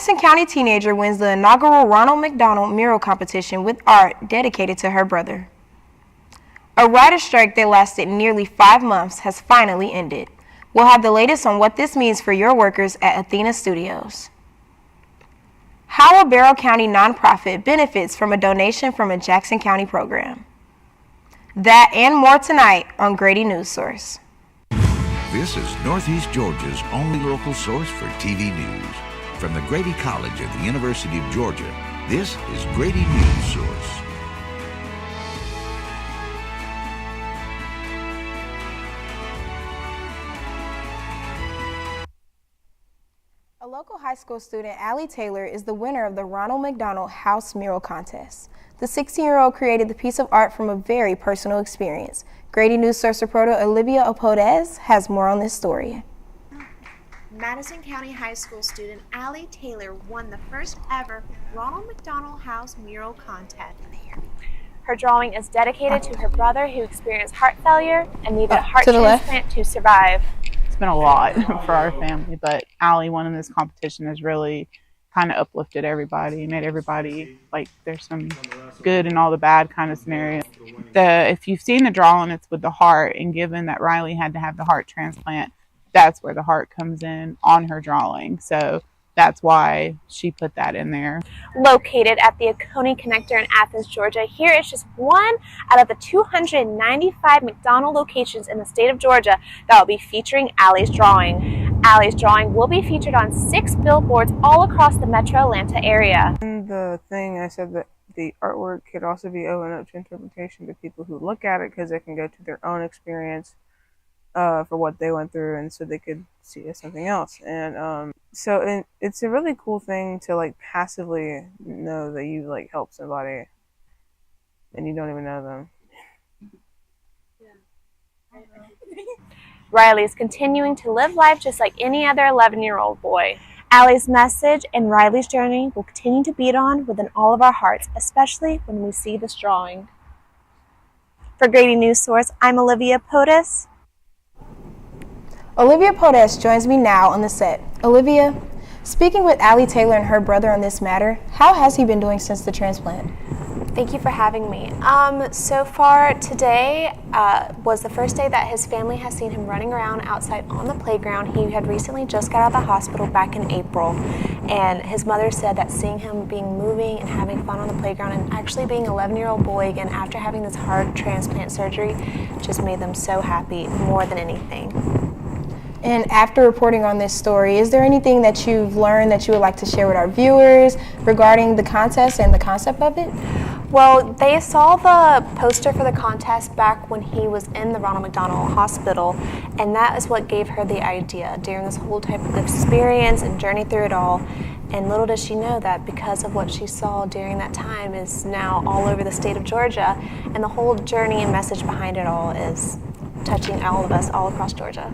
Madison County teenager wins the inaugural Ronald McDonald mural competition with art dedicated to her brother. A writer's strike that lasted nearly 5 months has finally ended. We'll have the latest on what this means for your workers at Athena Studios. How a Barrow County nonprofit benefits from a donation from a Jackson County program. That and more tonight on Grady Newsource. This is Northeast Georgia's only local source for TV news. From the Grady College of the University of Georgia, this is Grady Newsource. A local high school student, Allie Taylor, is the winner of the Ronald McDonald House Mural Contest. The 16-year-old created the piece of art from a very personal experience. Grady Newsource reporter Olivia Opodez has more on this story. Madison County High School student Allie Taylor won the first ever Ronald McDonald House Mural Contest. Her drawing is dedicated to her brother who experienced heart failure and needed a heart transplant to survive. It's been a lot for our family, but Allie winning this competition has really kind of uplifted everybody, made everybody like there's some good and all the bad kind of scenario. If you've seen the drawing, it's with the heart, and given that Riley had to have the heart transplant, that's where the heart comes in on her drawing. So that's why she put that in there. Located at the Oconee Connector in Athens, Georgia, here is just one out of the 295 McDonald locations in the state of Georgia that will be featuring Allie's drawing. Allie's drawing will be featured on 6 billboards all across the metro Atlanta area. In the thing, I said that the artwork could also be open up to interpretation to people who look at it, because they can go to their own experience for what they went through, and so they could see it as something else. And so it's a really cool thing to like passively know that you like help somebody and you don't even know them. Riley is continuing to live life just like any other 11-year-old boy. Allie's message and Riley's journey will continue to beat on within all of our hearts, especially when we see this drawing. For Grady Newsource, I'm Olivia Potus. Olivia Podes joins me now on the set. Olivia, speaking with Allie Taylor and her brother on this matter, how has he been doing since the transplant? Thank you for having me. So far today was the first day that his family has seen him running around outside on the playground. He had recently just got out of the hospital back in April, and his mother said that seeing him being moving and having fun on the playground and actually being an 11-year-old boy again after having this heart transplant surgery just made them so happy more than anything. And after reporting on this story, is there anything that you've learned that you would like to share with our viewers regarding the contest and the concept of it? Well, they saw the poster for the contest back when he was in the Ronald McDonald Hospital, and that is what gave her the idea during this whole type of experience and journey through it all. And little does she know that because of what she saw during that time is now all over the state of Georgia, and the whole journey and message behind it all is touching all of us all across Georgia.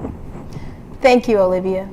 Thank you, Olivia.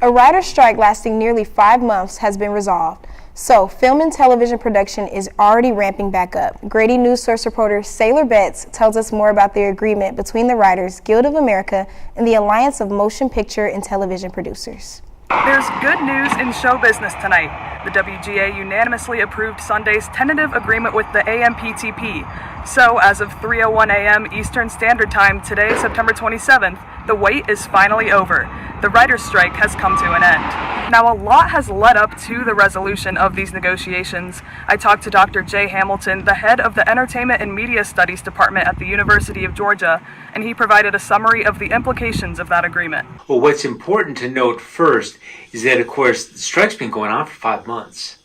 A writer's strike lasting nearly 5 months has been resolved, so film and television production is already ramping back up. Grady Newsource reporter Sailor Betts tells us more about the agreement between the Writers Guild of America and the Alliance of Motion Picture and Television Producers. There's good news in show business tonight. The WGA unanimously approved Sunday's tentative agreement with the AMPTP. So, as of 3:01 a.m. Eastern Standard Time today, September 27th, the wait is finally over. The writer's strike has come to an end. Now, a lot has led up to the resolution of these negotiations. I talked to Dr. Jay Hamilton, the head of the Entertainment and Media Studies Department at the University of Georgia, and he provided a summary of the implications of that agreement. Well, what's important to note first is that, of course, the strike's been going on for 5 months.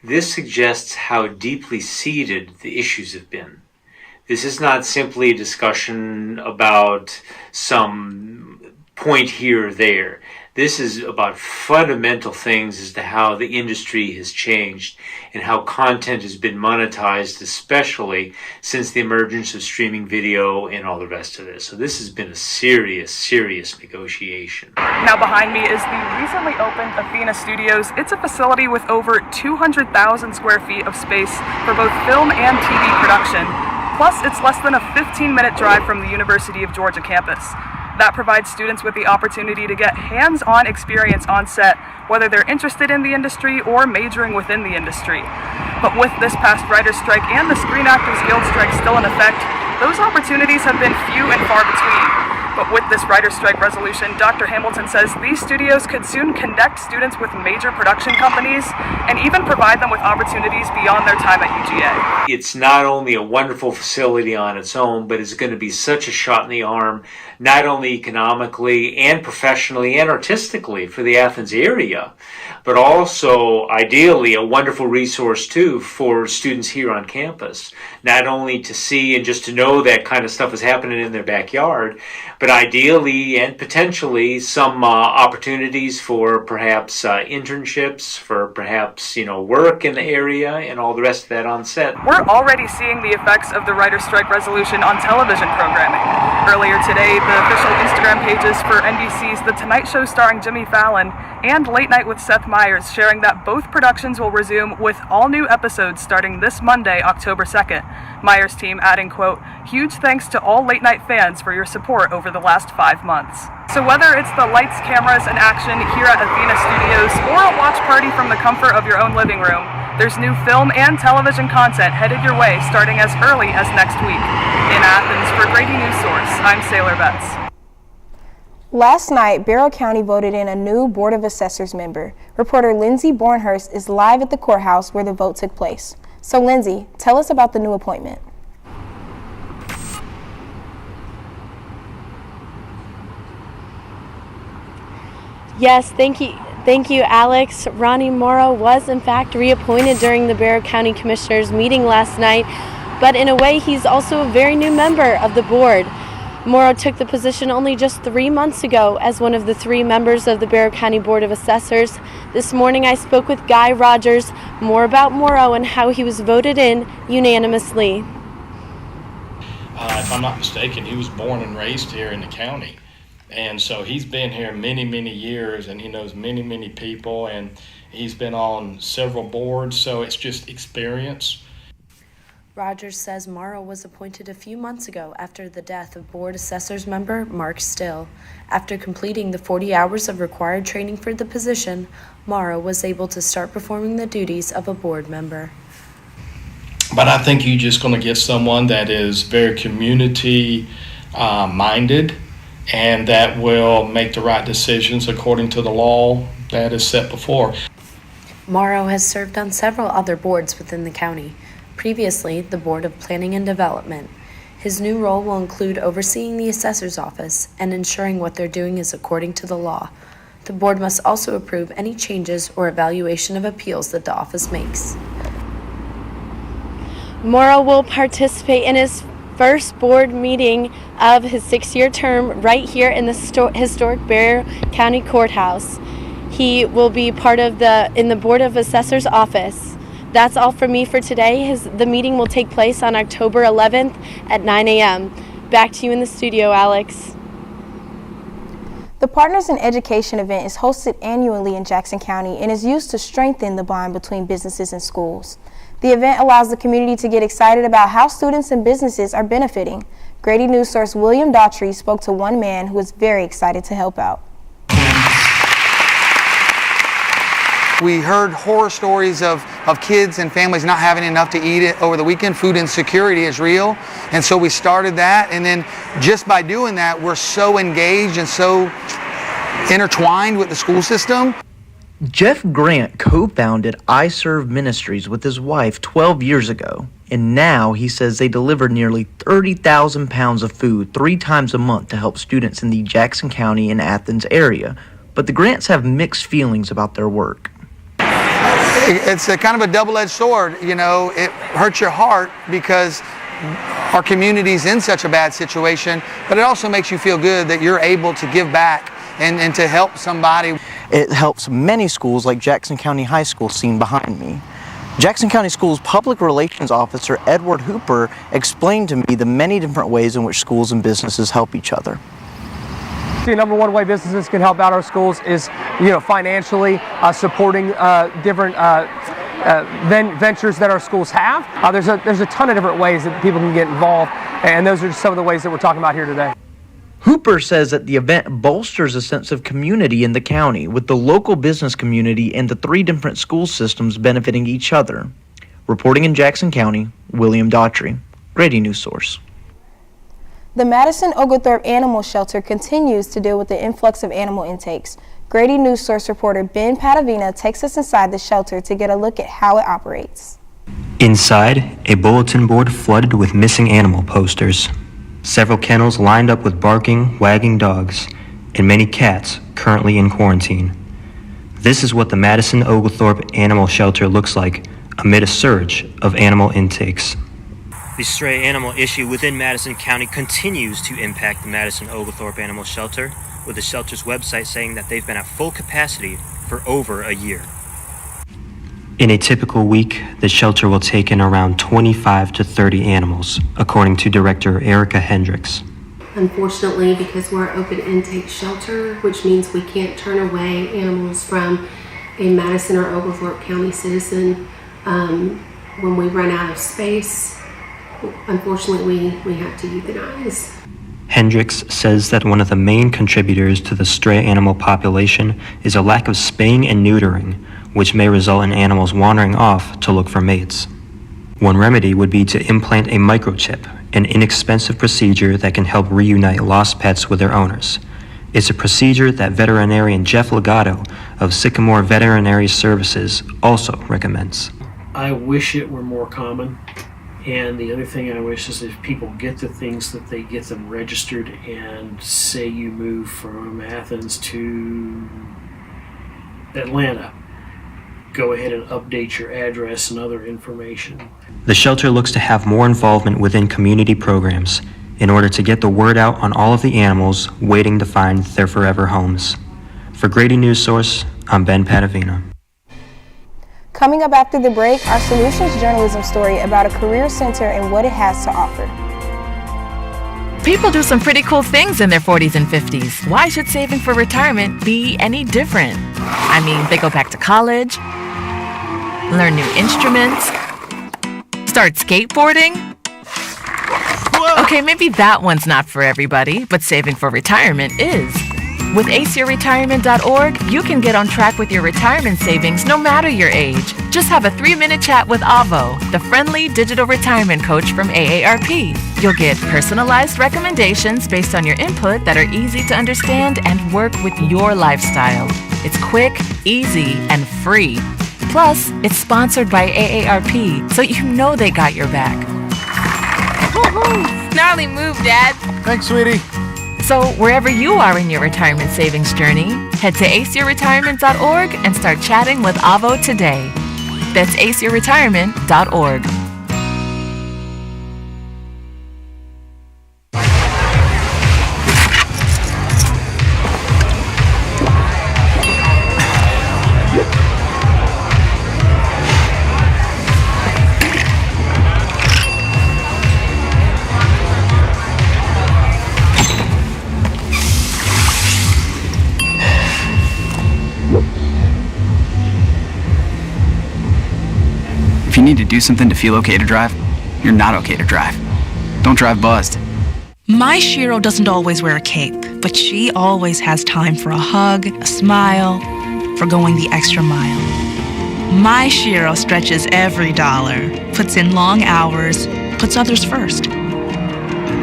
This suggests how deeply seated the issues have been. This is not simply a discussion about some point here or there. This is about fundamental things as to how the industry has changed and how content has been monetized, especially since the emergence of streaming video and all the rest of this. So this has been a serious negotiation. Now behind me is the recently opened Athena Studios. It's a facility with over 200,000 square feet of space for both film and TV production. Plus, it's less than a 15-minute drive from the University of Georgia campus. That provides students with the opportunity to get hands-on experience on set, whether they're interested in the industry or majoring within the industry. But with this past writer's strike and the Screen Actors Guild strike still in effect, those opportunities have been few and far between. But with this writer's strike resolution, Dr. Hamilton says these studios could soon connect students with major production companies and even provide them with opportunities beyond their time at UGA. It's not only a wonderful facility on its own, but it's going to be such a shot in the arm, not only economically and professionally and artistically for the Athens area, but also ideally a wonderful resource too for students here on campus, not only to see and just to know that kind of stuff is happening in their backyard, but ideally and potentially some opportunities for perhaps internships, for perhaps work in the area and all the rest of that on set. We're already seeing the effects of the writer's strike resolution on television programming. Earlier today, the official Instagram pages for NBC's The Tonight Show starring Jimmy Fallon and Late Night with Seth Meyers sharing that both productions will resume with all new episodes starting this Monday, October 2nd. Meyers' team adding, quote, "Huge thanks to all late night fans for your support over the last 5 months." So whether it's the lights, cameras, and action here at Athena Studios or a watch party from the comfort of your own living room, there's new film and television content headed your way starting as early as next week. In Athens, for Grady Newsource, I'm Sailor Betts. Last night, Barrow County voted in a new Board of Assessors member. Reporter Lindsay Bornhurst is live at the courthouse where the vote took place. So Lindsay, tell us about the new appointment. Yes, thank you, Alex. Ronnie Morrow was in fact reappointed during the Barrow County Commissioners meeting last night, but in a way he's also a very new member of the board. Morrow took the position only just 3 months ago as one of the 3 members of the Barrow County Board of Assessors. This morning I spoke with Guy Rogers more about Morrow and how he was voted in unanimously. If I'm not mistaken, he was born and raised here in the county. And so he's been here many, many years, and he knows many, many people, and he's been on several boards, so it's just experience. Rogers says Morrow was appointed a few months ago after the death of Board Assessors member Mark Still. After completing the 40 hours of required training for the position, Morrow was able to start performing the duties of a board member. But I think you're just going to get someone that is very community minded, and that will make the right decisions according to the law that is set before. Morrow has served on several other boards within the county, previously the Board of Planning and Development. His new role will include overseeing the assessor's office and ensuring what they're doing is according to the law. The board must also approve any changes or evaluation of appeals that the office makes. Morrow will participate in his first board meeting of his 6-year term right here in the historic Barrow County Courthouse. He will be part of in the Board of Assessors office. That's all from me for today. The meeting will take place on October 11th at 9 a.m. Back to you in the studio, Alex. The Partners in Education event is hosted annually in Jackson County and is used to strengthen the bond between businesses and schools. The event allows the community to get excited about how students and businesses are benefiting. Grady Newsource William Daughtry spoke to one man who was very excited to help out. We heard horror stories of kids and families not having enough to eat it over the weekend. Food insecurity is real. And so we started that. And then just by doing that, we're so engaged and so intertwined with the school system. Jeff Grant co-founded I Serve Ministries with his wife 12 years ago. And now he says they deliver nearly 30,000 pounds of food 3 times a month to help students in the Jackson County and Athens area. But the Grants have mixed feelings about their work. It's a kind of a double-edged sword, it hurts your heart because our community's in such a bad situation, but it also makes you feel good that you're able to give back and to help somebody. It helps many schools like Jackson County High School seen behind me. Jackson County Schools Public Relations Officer Edward Hooper explained to me the many different ways in which schools and businesses help each other. The number one way businesses can help out our schools is, financially supporting different ventures that our schools have. There's a ton of different ways that people can get involved, and those are just some of the ways that we're talking about here today. Hooper says that the event bolsters a sense of community in the county, with the local business community and the 3 different school systems benefiting each other. Reporting in Jackson County, William Daughtry, Grady Newsource. The Madison Oglethorpe Animal Shelter continues to deal with the influx of animal intakes. Grady Newsource reporter Ben Padavina takes us inside the shelter to get a look at how it operates. Inside, a bulletin board flooded with missing animal posters. Several kennels lined up with barking, wagging dogs, and many cats currently in quarantine. This is what the Madison Oglethorpe Animal Shelter looks like amid a surge of animal intakes. The stray animal issue within Madison County continues to impact the Madison Oglethorpe Animal Shelter, with the shelter's website saying that they've been at full capacity for over a year. In a typical week, the shelter will take in around 25 to 30 animals, according to Director Erica Hendricks. Unfortunately, because we're an open intake shelter, which means we can't turn away animals from a Madison or Oglethorpe County citizen, when we run out of space, unfortunately we have to euthanize. Hendricks says that one of the main contributors to the stray animal population is a lack of spaying and neutering, which may result in animals wandering off to look for mates. One remedy would be to implant a microchip, an inexpensive procedure that can help reunite lost pets with their owners. It's a procedure that veterinarian Jeff Legato of Sycamore Veterinary Services also recommends. I wish it were more common. And the other thing I wish is if people get the things that they get them registered, and say you move from Athens to Atlanta, go ahead and update your address and other information. The shelter looks to have more involvement within community programs in order to get the word out on all of the animals waiting to find their forever homes. For Grady Newsource, I'm Ben Padavina. Coming up after the break, our Solutions Journalism story about a career center and what it has to offer. People do some pretty cool things in their 40s and 50s. Why should saving for retirement be any different? I mean, they go back to college, learn new instruments, start skateboarding. Okay, maybe that one's not for everybody, but saving for retirement is. With aceyourretirement.org, you can get on track with your retirement savings no matter your age. Just have a 3-minute chat with Avo, the friendly digital retirement coach from AARP. You'll get personalized recommendations based on your input that are easy to understand and work with your lifestyle. It's quick, easy, and free. Plus, it's sponsored by AARP, so you know they got your back. Woohoo! Gnarly move, Dad. Thanks, sweetie. So wherever you are in your retirement savings journey, head to aceyourretirement.org and start chatting with Avo today. That's aceyourretirement.org. If you need to do something to feel okay to drive, you're not okay to drive. Don't drive buzzed. My Shiro doesn't always wear a cape, but she always has time for a hug, a smile, for going the extra mile. My Shiro stretches every dollar, puts in long hours, puts others first.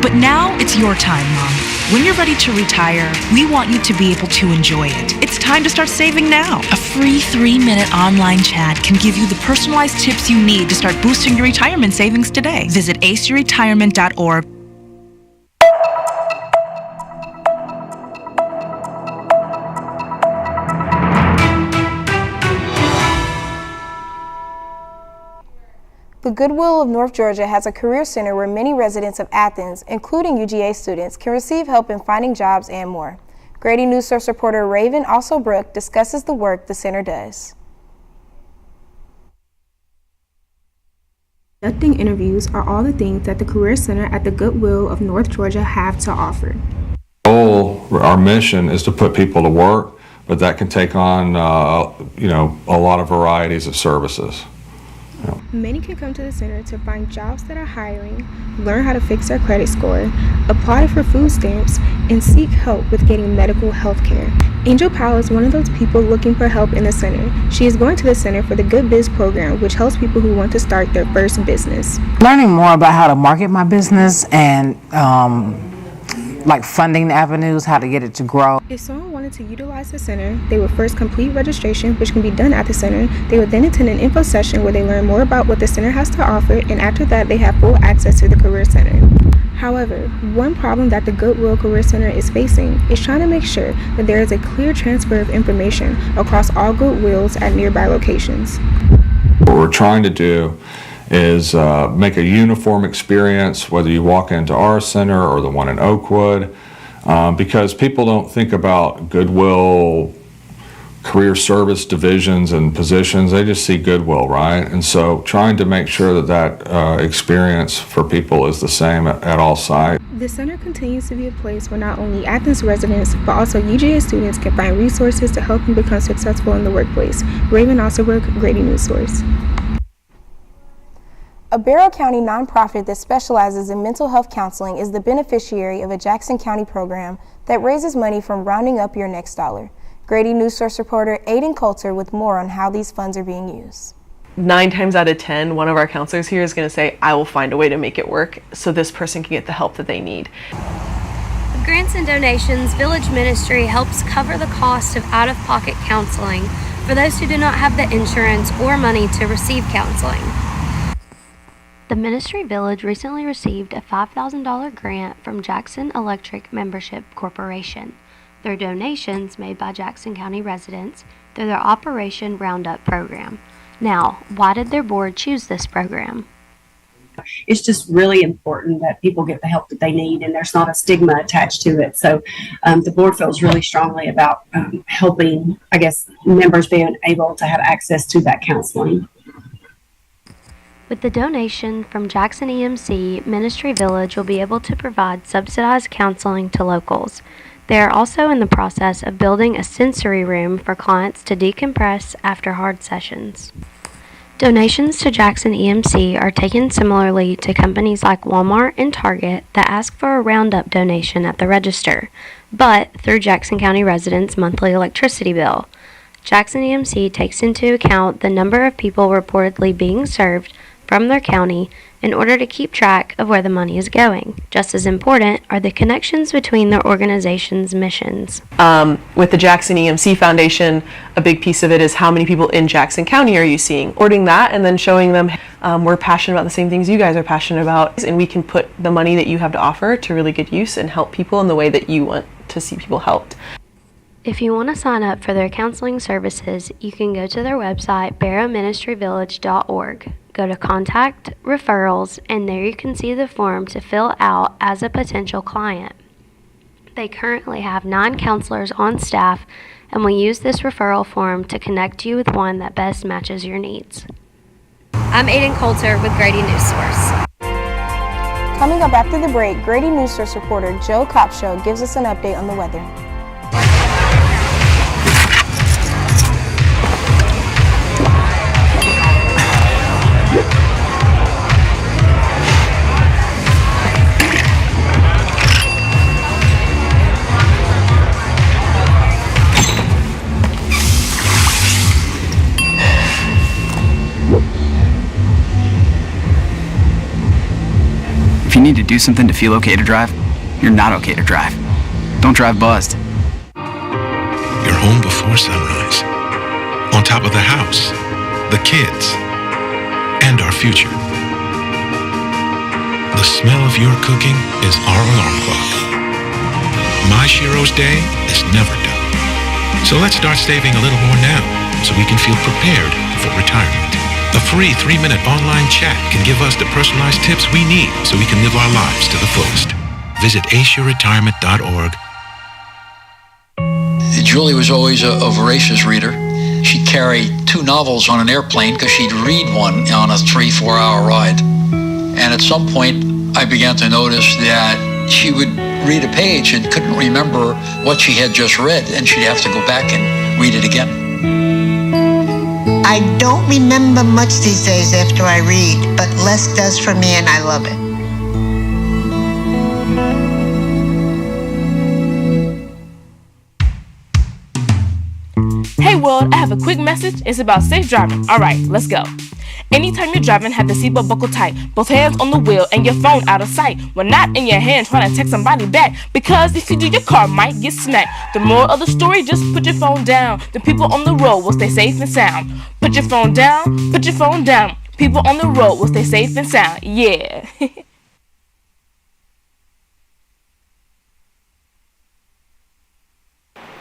But now it's your time, Mom. When you're ready to retire, we want you to be able to enjoy it. It's time to start saving now. A free 3-minute online chat can give you the personalized tips you need to start boosting your retirement savings today. Visit aceyourretirement.org. The Goodwill of North Georgia has a career center where many residents of Athens, including UGA students, can receive help in finding jobs and more. Grady Newsource reporter Raven Brook discusses the work the center does. Conducting interviews are all the things that the Career Center at the Goodwill of North Georgia have to offer. Our mission is to put people to work, but that can take on, a lot of varieties of services. Many can come to the center to find jobs that are hiring, learn how to fix their credit score, apply for food stamps, and seek help with getting medical health care. Angel Powell is one of those people looking for help in the center. She is going to the center for the Good Biz program, which helps people who want to start their first business. Learning more about how to market my business and like funding avenues, how to get it to grow. If someone wanted to utilize the center, they would first complete registration, which can be done at the center. They would then attend an info session where they learn more about what the center has to offer, and after that, they have full access to the Career Center. However, one problem that the Goodwill Career Center is facing is trying to make sure that there is a clear transfer of information across all Goodwills at nearby locations. What we're trying to do is make a uniform experience, whether you walk into our center or the one in Oakwood, because people don't think about Goodwill career service divisions and positions. They just see Goodwill, right? And so trying to make sure that experience for people is the same at all sites. The center continues to be a place where not only Athens residents, but also UGA students can find resources to help them become successful in the workplace. Raven Osserbrook, Grady Newsource. A Barrow County nonprofit that specializes in mental health counseling is the beneficiary of a Jackson County program that raises money from rounding up your next dollar. Grady Newsource reporter Aiden Coulter with more on how these funds are being used. 9 times out of 10, one of our counselors here is going to say, I will find a way to make it work so this person can get the help that they need. With grants and donations, Village Ministry helps cover the cost of out-of-pocket counseling for those who do not have the insurance or money to receive counseling. The Ministry Village recently received a $5,000 grant from Jackson Electric Membership Corporation through donations made by Jackson County residents through their Operation Roundup program. Now, why did their board choose this program? It's just really important that people get the help that they need, and there's not a stigma attached to it. So the board feels really strongly about helping, members being able to have access to that counseling. With the donation from Jackson EMC, Ministry Village will be able to provide subsidized counseling to locals. They are also in the process of building a sensory room for clients to decompress after hard sessions. Donations to Jackson EMC are taken similarly to companies like Walmart and Target that ask for a roundup donation at the register, but through Jackson County residents' monthly electricity bill. Jackson EMC takes into account the number of people reportedly being served from their county in order to keep track of where the money is going. Just as important are the connections between their organization's missions. With the Jackson EMC Foundation, a big piece of it is how many people in Jackson County are you seeing? Ordering that and then showing them we're passionate about the same things you guys are passionate about, and we can put the money that you have to offer to really good use and help people in the way that you want to see people helped. If you want to sign up for their counseling services, you can go to their website, barrowministryvillage.org. Go to Contact, Referrals, and there you can see the form to fill out as a potential client. They currently have 9 counselors on staff and will use this referral form to connect you with one that best matches your needs. I'm Aiden Coulter with Grady Newsource. Coming up after the break, Grady Newsource reporter Joe Copshow gives us an update on the weather. If you need to do something to feel okay to drive, you're not okay to drive. Don't drive buzzed. You're home before sunrise. On top of the house, the kids, and our future. The smell of your cooking is our alarm clock. My Shiro's day is never done. So let's start saving a little more now so we can feel prepared for retirement. A free 3-minute online chat can give us the personalized tips we need so we can live our lives to the fullest. Visit aceyourretirement.org. Julie was always a voracious reader. She'd carry 2 novels on an airplane because she'd read one on a 3-4 hour ride. And at some point, I began to notice that she would read a page and couldn't remember what she had just read, and she'd have to go back and read it again. I I don't remember much these days after I read, but less does for me and I love it. Hey world, I have a quick message. It's about safe driving. Alright, let's go. Anytime you're driving, have the seatbelt buckled tight. Both hands on the wheel and your phone out of sight. When not in your hand, trying to text somebody back. Because if you do, your car might get smacked. The moral of the story, just put your phone down. The people on the road will stay safe and sound. Put your phone down, put your phone down. People on the road will stay safe and sound. Yeah.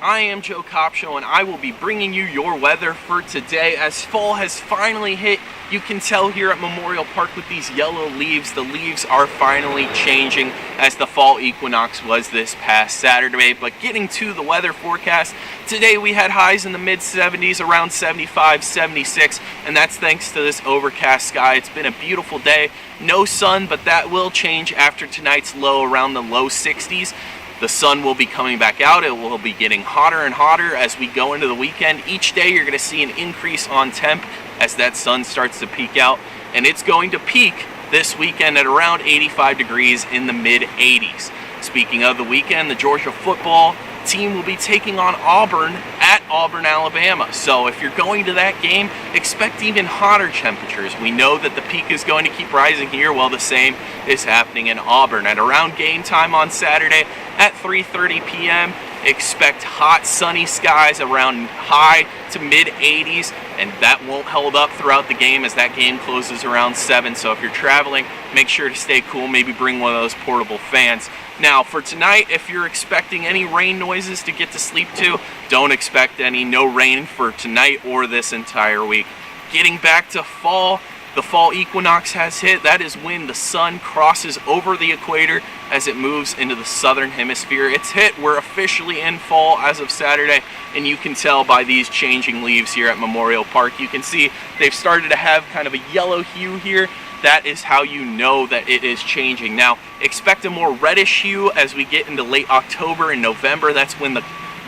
I am Joe Copshow and I will be bringing you your weather for today. As fall has finally hit, you can tell here at Memorial Park with these yellow leaves, the leaves are finally changing as the fall equinox was this past Saturday. But getting to the weather forecast, today we had highs in the mid 70s, around 75, 76, and that's thanks to this overcast sky. It's been a beautiful day, no sun, but that will change after tonight's low around the low 60s. The sun will be coming back out. It will be getting hotter and hotter as we go into the weekend. Each day you're going to see an increase on temp as that sun starts to peak out. And it's going to peak this weekend at around 85 degrees in the mid 80s. Speaking of the weekend, the Georgia football team will be taking on Auburn at Auburn, Alabama. So if you're going to that game, expect even hotter temperatures. We know that the peak is going to keep rising here. Well, the same is happening in Auburn. At around game time on Saturday at 3:30 p.m., expect hot sunny skies around high to mid 80s, and that won't hold up throughout the game as that game closes around 7. So if you're traveling, make sure to stay cool. Maybe bring one of those portable fans. Now for tonight, if you're expecting any rain noises to get to sleep to, don't expect any. No rain for tonight or this entire week. Getting back to fall, the fall equinox has hit. That is when the sun crosses over the equator as it moves into the southern hemisphere. It's hit. We're officially in fall as of Saturday, and you can tell by these changing leaves here at Memorial Park. You can see they've started to have kind of a yellow hue here. That is how you know that it is changing. Now, expect a more reddish hue as we get into late October and November. That's when the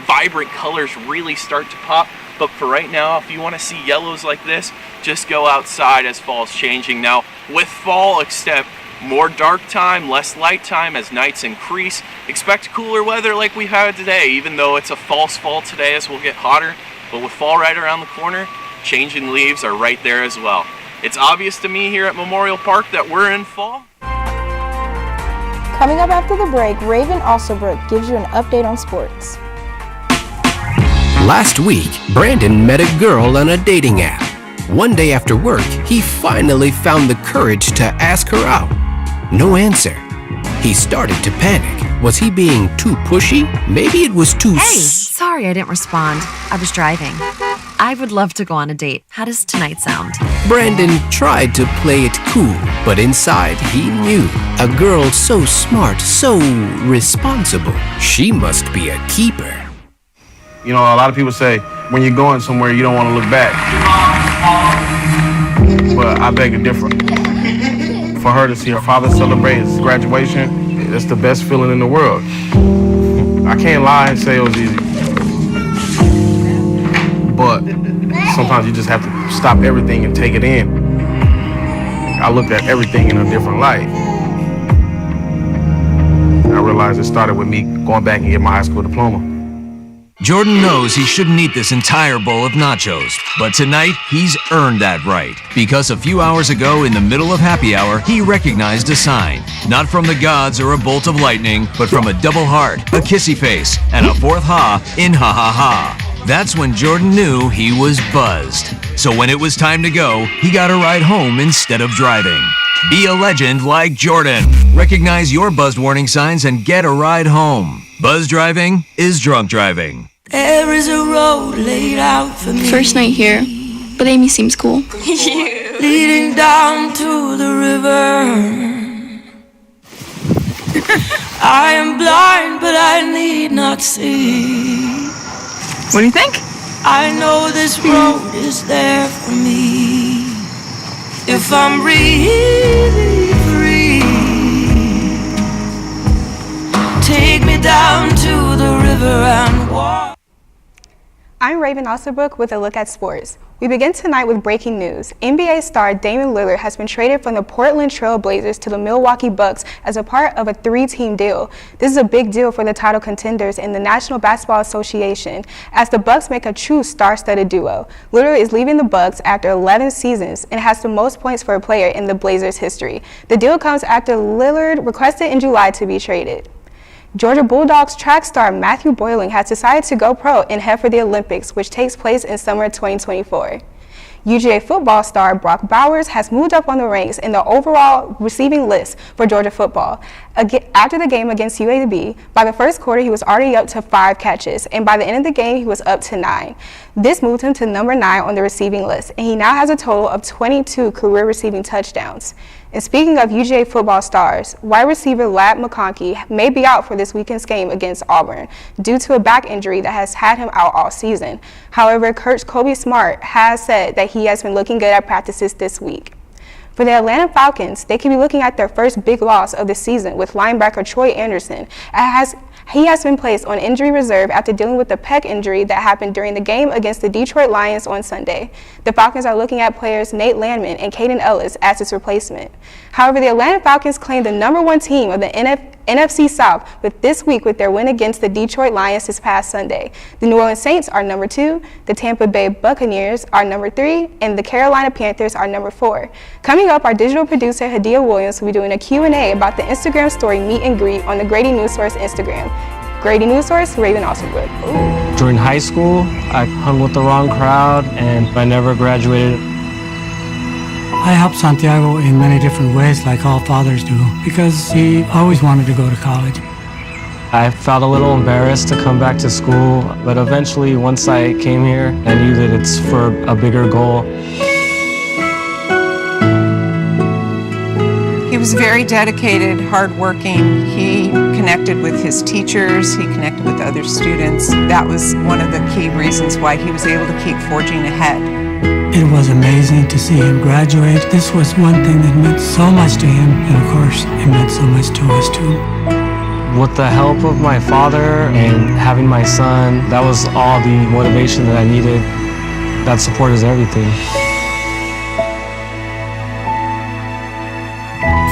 vibrant colors really start to pop. But for right now, if you want to see yellows like this, just go outside as fall's changing. Now, with fall, expect more dark time, less light time as nights increase. Expect cooler weather like we had today, even though it's a false fall today as we'll get hotter. But with fall right around the corner, changing leaves are right there as well. It's obvious to me here at Memorial Park that we're in fall. Coming up after the break, Raven Alsobrook gives you an update on sports. Last week, Brandon met a girl on a dating app. One day after work, he finally found the courage to ask her out. No answer. He started to panic. Was he being too pushy? Maybe it was too... Hey, sorry I didn't respond. I was driving. I would love to go on a date. How does tonight sound? Brandon tried to play it cool, but inside he knew. A girl so smart, so responsible. She must be a keeper. You know, a lot of people say when you're going somewhere, you don't want to look back. But I beg to differ. For her to see her father celebrate his graduation, that's the best feeling in the world. I can't lie and say it was easy. But sometimes you just have to stop everything and take it in. I looked at everything in a different light. I realized it started with me going back and getting my high school diploma. Jordan knows he shouldn't eat this entire bowl of nachos, but tonight he's earned that right. Because a few hours ago, in the middle of happy hour, he recognized a sign. Not from the gods or a bolt of lightning, but from a double heart, a kissy face, and a fourth ha in ha ha ha. That's when Jordan knew he was buzzed. So when it was time to go, he got a ride home instead of driving. Be a legend like Jordan. Recognize your buzzed warning signs and get a ride home. Buzz driving is drunk driving. There is a road laid out for me. First night here, but Amy seems cool. Leading down to the river. I am blind, but I need not see. What do you think? I know this road is there for me. If I'm really free, take me down to the river and walk. I'm Raven Alsterbrook with a look at sports. We begin tonight with breaking news. NBA star Damian Lillard has been traded from the Portland Trail Blazers to the Milwaukee Bucks as a part of a 3-team deal. This is a big deal for the title contenders in the National Basketball Association as the Bucks make a true star-studded duo. Lillard is leaving the Bucks after 11 seasons and has the most points for a player in the Blazers' history. The deal comes after Lillard requested in July to be traded. Georgia Bulldogs track star Matthew Boyling has decided to go pro and head for the Olympics, which takes place in summer 2024. UGA football star Brock Bowers has moved up on the ranks in the overall receiving list for Georgia football. After the game against UAB, by the first quarter he was already up to 5 catches, and by the end of the game he was up to 9. This moved him to number 9 on the receiving list, and he now has a total of 22 career receiving touchdowns. And speaking of UGA football stars, wide receiver Lad McConkey may be out for this weekend's game against Auburn due to a back injury that has had him out all season. However, Coach Kobe Smart has said that he has been looking good at practices this week. For the Atlanta Falcons, they could be looking at their first big loss of the season with linebacker Troy Anderson. He has been placed on injury reserve after dealing with a pec injury that happened during the game against the Detroit Lions on Sunday. The Falcons are looking at players Nate Landman and Caden Ellis as his replacement. However, the Atlanta Falcons claimed the number 1 team of the NFC South this week with their win against the Detroit Lions this past Sunday. The New Orleans Saints are number 2, the Tampa Bay Buccaneers are number 3, and the Carolina Panthers are number 4. Coming up, our digital producer Hadia Williams will be doing a Q&A about the Instagram story meet and greet on the Grady Newsource Instagram. Grady Newsource, Raven Alsterbrook. During high school, I hung with the wrong crowd and I never graduated. I helped Santiago in many different ways, like all fathers do, because he always wanted to go to college. I felt a little embarrassed to come back to school, but eventually, once I came here, I knew that it's for a bigger goal. He was very dedicated, hardworking. He connected with his teachers. He connected with other students. That was one of the key reasons why he was able to keep forging ahead. It was amazing to see him graduate. This was one thing that meant so much to him, and of course, it meant so much to us too. With the help of my father and having my son, that was all the motivation that I needed. That support is everything.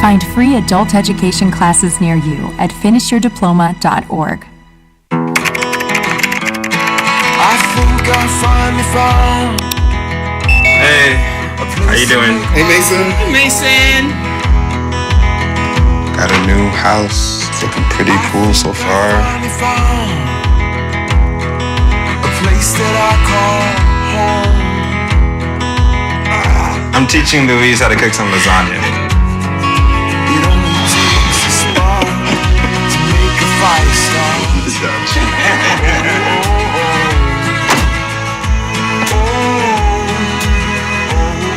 Find free adult education classes near you at finishyourdiploma.org. I think I finally found. Hey, how you doing? Hey, Mason. Hey, Mason. Got a new house. It's looking pretty cool so far. A place that I call home. I'm teaching Louise how to cook some lasagna. It only takes a spark to make a fire start.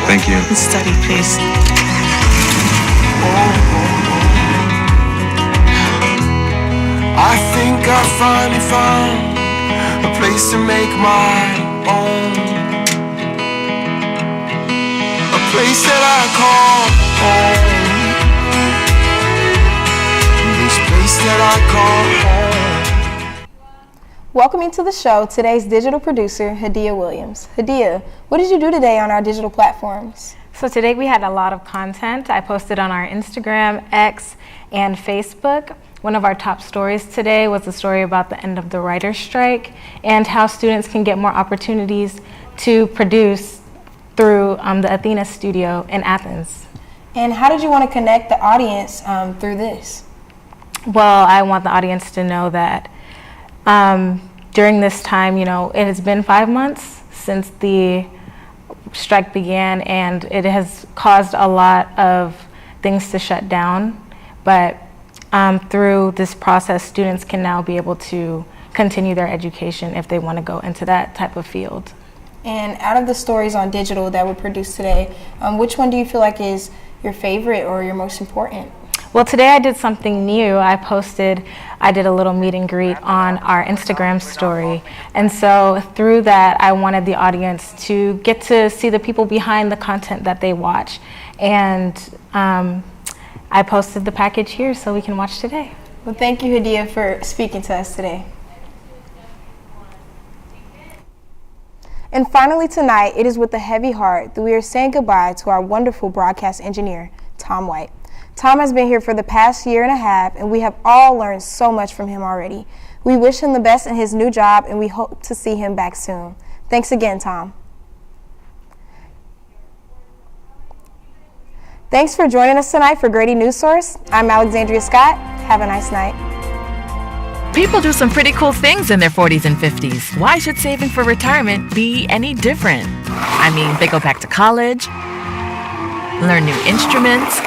Thank you. Study, please. I think I finally found a place to make my own. A place that I call home. This place that I call home. Welcoming to the show, today's digital producer, Hadia Williams. Hadia, what did you do today on our digital platforms? So today we had a lot of content. I posted on our Instagram, X, and Facebook. One of our top stories today was a story about the end of the writer's strike and how students can get more opportunities to produce through the Athena studio in Athens. And how did you want to connect the audience through this? Well, I want the audience to know that during this time, it has been 5 months since the strike began, and it has caused a lot of things to shut down. But through this process, students can now be able to continue their education if they want to go into that type of field. And out of the stories on digital that were produced today, which one do you feel like is your favorite or your most important? Well, today I did something new. I did a little meet and greet on our Instagram story. And so through that, I wanted the audience to get to see the people behind the content that they watch. And I posted the package here so we can watch today. Well, thank you, Hadia, for speaking to us today. And finally tonight, it is with a heavy heart that we are saying goodbye to our wonderful broadcast engineer, Tom White. Tom has been here for the past year and a half, and we have all learned so much from him already. We wish him the best in his new job, and we hope to see him back soon. Thanks again, Tom. Thanks for joining us tonight for Grady Newsource. I'm Alexandria Scott. Have a nice night. People do some pretty cool things in their 40s and 50s. Why should saving for retirement be any different? I mean, they go back to college, learn new instruments,